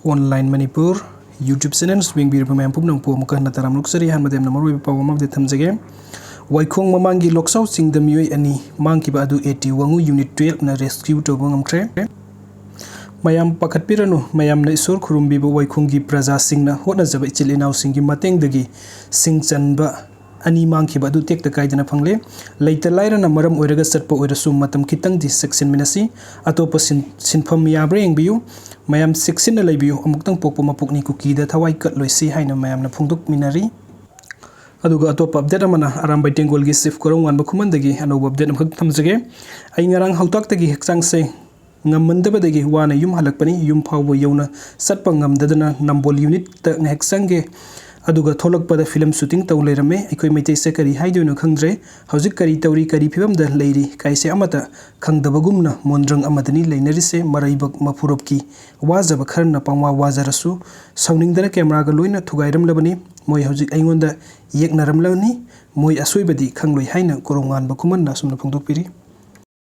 Online Manipur YouTube channel swing bir pemam pum nang pom kan taram luxury han madem namor be pawam de thamjage Waikhong mamangi loksau sing the Meeoi ani Mangkhiba adu 80 wangu unit 12 na rescue to ngamtre mayam pakhat piranu mayam na isor khurumbi bo waikhong gi praja singna hotna jaba ichil inaw singi mateng dagi Shing Chanba ani Mangkhiba adu tek ta kaidana phangle leita laira na maram oiraga satpa oirasu matam kitang di section minasi atopa sinpham yabre engbiu mayam section na leibiu amuktang pokpo mapukni kuki da thawai kat loisi haina mayam na phungduk minari aduga atopa update amana aram bai tengol gi sif korong wan bakhuman dagi anob update amkhak thamjage ai ngarang hautak dagi hekchang se ngamandaba dagi wana yum halakpani yum phawbo yona satpa ngamdadana nambol unit ta hekchangge aduga tholakpada film shooting taw leirame aikoi maitai se kari haidoino khangdre hauzik kari tawri kari phibam da leiri kaise amata khangdabagumna mondrang amadani leinari se maraibak mapurobki wajaba kharna pangwa wajarasu sauningdana camera ga loina thugairam labani moi hauzik aingonda yeknaram labani moi asoibadi khangloi haina korongan bakuman na sumna phongdok piri